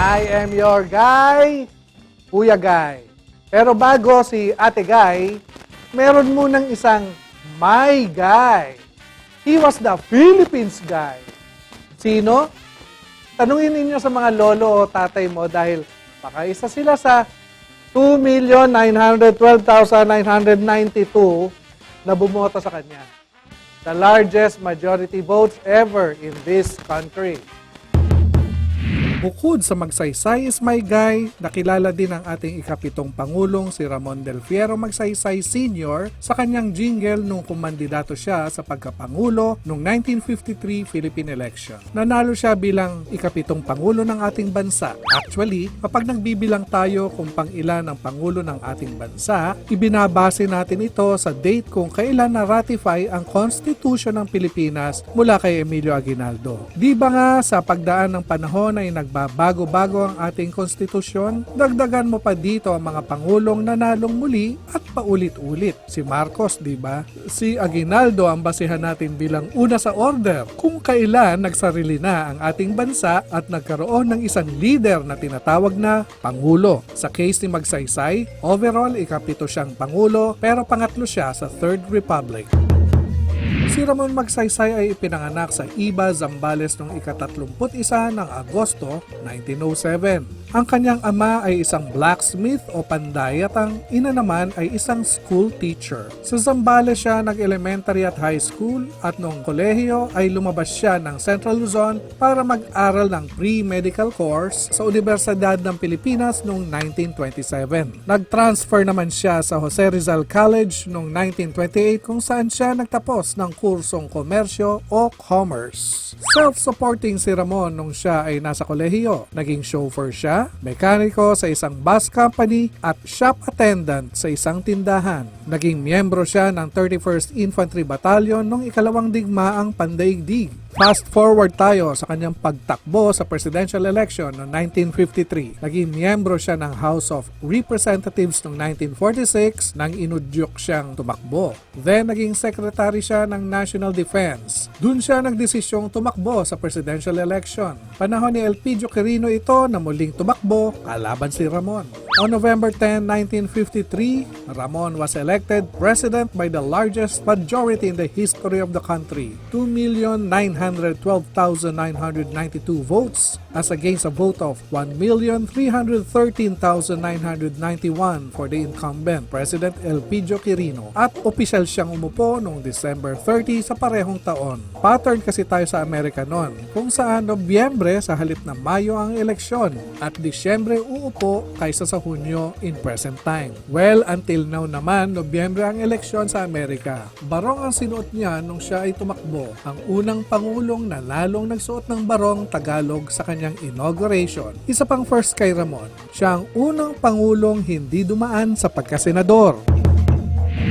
I am your guy, Kuya Guy. Pero bago si Ate Guy, meron munang isang my guy. He was the Philippines guy. Sino? Tanungin ninyo sa mga lolo o tatay mo dahil baka isa sila sa 2,912,992 na bumoto sa kanya. The largest majority votes ever in this country. Bukod sa Magsaysay is my guy, nakilala din ang ating ikapitong Pangulong si Ramon Del Fierro Magsaysay Sr. sa kanyang jingle nung kumandidato siya sa pagkapangulo noong 1953 Philippine election. Nanalo siya bilang ikapitong Pangulo ng ating bansa. Actually, kapag nagbibilang tayo kung pang-ilan ang Pangulo ng ating bansa, ibinabase natin ito sa date kung kailan na-ratify ang Constitution ng Pilipinas mula kay Emilio Aguinaldo. Di ba nga sa pagdaan ng panahon ay nagbabago-bago ang ating konstitusyon, dagdagan mo pa dito ang mga pangulong nanalong muli at paulit-ulit. Si Marcos, di ba? Si Aguinaldo ang basihan natin bilang una sa order kung kailan nagsarili na ang ating bansa at nagkaroon ng isang leader na tinatawag na Pangulo. Sa case ni Magsaysay, overall ikapito siyang Pangulo pero pangatlo siya sa Third Republic. Si Ramon Magsaysay ay ipinanganak sa Iba, Zambales noong ika-31 ng Agosto 1907. Ang kanyang ama ay isang blacksmith o panday at ang ina naman ay isang school teacher. Sa Zambales siya nag-elementary at high school at noong kolehiyo ay lumabas siya ng Central Luzon para mag-aral ng pre-medical course sa Universidad ng Pilipinas noong 1927. Nag-transfer naman siya sa Jose Rizal College noong 1928 kung saan siya nagtapos ng kursong komersyo o commerce. Self-supporting si Ramon nung siya ay nasa kolehiyo. Naging chauffeur siya, mekaniko sa isang bus company at shop attendant sa isang tindahan. Naging miyembro siya ng 31st Infantry Battalion noong ikalawang digmaang pandaigdig. Fast forward tayo sa kanyang pagtakbo sa presidential election noong 1953. Naging miyembro siya ng House of Representatives noong 1946 nang inudyok siyang tumakbo. Then naging secretary siya ng National Defense. Doon siya nagdesisyong tumakbo sa presidential election. Panahon ni Elpidio Quirino ito na muling tumakbo kalaban si Ramon. On November 10, 1953, Ramon was elected president by the largest majority in the history of the country, 2,912,992 votes as against a vote of 1,313,991 for the incumbent President Elpidio Quirino at opisyal siyang umupo noong December 30 sa parehong taon. Pattern kasi tayo sa Amerika noon kung saan Nobyembre sa halip na Mayo ang eleksyon at Disyembre uupo kaysa sa Hunyo in present time. Well, until now naman, Nobyembre ang eleksyon sa Amerika. Barong ang sinuot niya nung siya ay tumakbo. Ang unang pangulong na lalong nagsuot ng barong Tagalog sa kanyang inauguration. Isa pang first kay Ramon, siya ang unang pangulong hindi dumaan sa pagkasenador.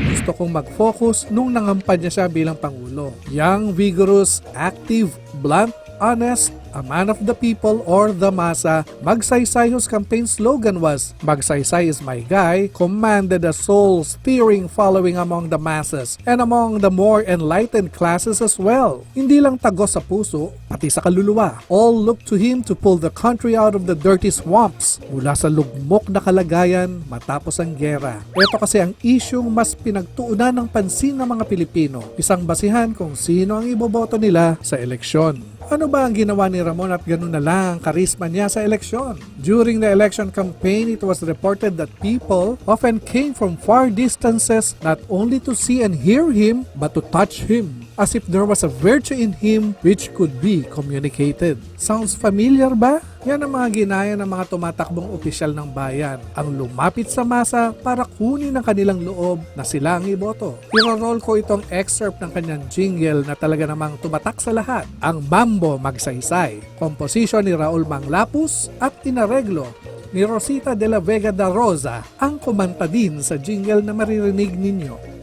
Gusto kong mag-focus nung nangampanya siya bilang Pangulo. Young, vigorous, active, blunt, honest, a man of the people or the masa, Magsaysay whose campaign slogan was Magsaysay is my guy, commanded a soul-stirring following among the masses and among the more enlightened classes as well. Hindi lang tagos sa puso, pati sa kaluluwa. All looked to him to pull the country out of the dirty swamps mula sa lugmok na kalagayan matapos ang gera. Ito kasi ang isyung mas pinagtuunan ng pansin ng mga Pilipino, isang basihan kung sino ang iboboto nila sa eleksyon. Ano ba ang ginawa ni Ramon at ganun na lang ang karisma niya sa eleksyon? During the election campaign, it was reported that people often came from far distances not only to see and hear him, but to touch him, as if there was a virtue in him which could be communicated. Sounds familiar ba? Yan ang mga ginaya ng mga tumatakbong opisyal ng bayan, ang lumapit sa masa para kunin ang kanilang loob na sila ang iboto. I-roll ko itong excerpt ng kanyang jingle na talaga namang tumatak sa lahat, ang Mambo Magsaysay, komposisyon ni Raul Manglapus at inareglo ni Rosita de la Vega da Rosa, ang kumanta din sa jingle na maririnig ninyo.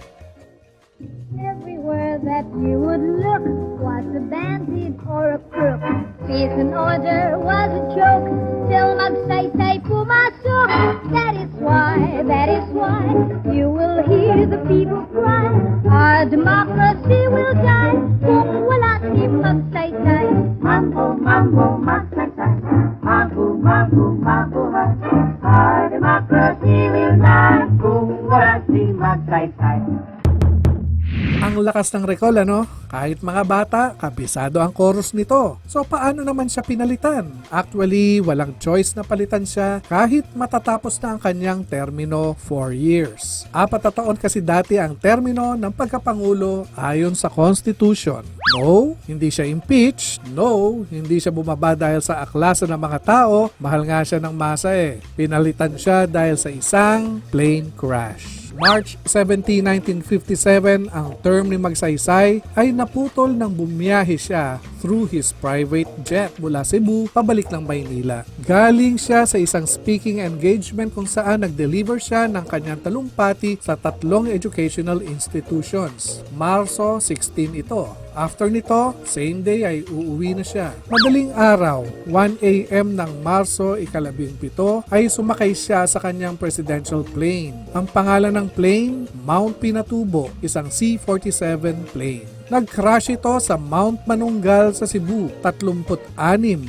Everywhere that you would look was a bandit or a crook. Peace and order was a joke till Magsaysay pumasok. That is why you will hear the people cry. Our democracy will die kung wala si Magsaysay. Mambo, mambo, Magsaysay. Mambo, mambo, wala si Magsaysay. Ang lakas ng recall, ano? Kahit mga bata, kabisado ang chorus nito. So paano naman siya pinalitan? Actually, walang choice na palitan siya kahit matatapos na ang kanyang termino 4 years. 4 na taon kasi dati ang termino ng pagkapangulo ayon sa Constitution. No, hindi siya impeached. No, hindi siya bumaba dahil sa aklasan ng mga tao. Mahal nga siya ng masa eh. Pinalitan siya dahil sa isang plane crash. March 17, 1957, ang term ni Magsaysay ay naputol nang bumiyahe siya through his private jet mula Cebu pabalik ng Maynila. Galing siya sa isang speaking engagement kung saan nag-deliver siya ng kanyang talumpati sa 3 educational institutions. Marso 16 ito. After nito, same day ay uuwi na siya. Madaling araw, 1 a.m. ng Marso 17 ay sumakay siya sa kanyang presidential plane. Ang pangalan ng plane, Mount Pinatubo, isang C-47 plane. Nag-crash ito sa Mount Manunggal sa Cebu. 36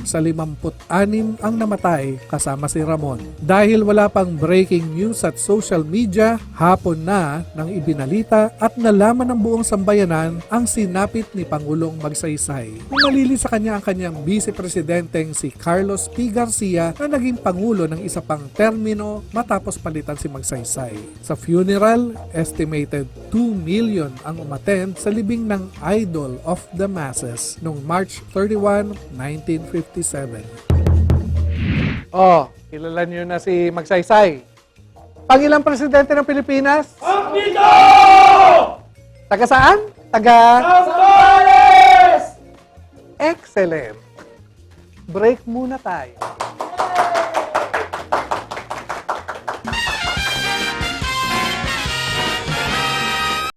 sa 56 ang namatay kasama si Ramon. Dahil wala pang breaking news at social media, hapon na nang ibinalita at nalaman ng buong sambayanan ang sinapit ni Pangulong Magsaysay. Umalili sa kanya ang kanyang vice-presidenteng si Carlos P. Garcia na naging Pangulo ng isa pang termino matapos palitan si Magsaysay. Sa funeral, estimated 2 million ang umattend sa libing ng idol of the masses noong March 31, 1957. Oh, kilala niyo na si Magsaysay. Pangilang presidente ng Pilipinas? Ang dito! Taga saan? Taga... Zambales! Excellent. Break muna tayo.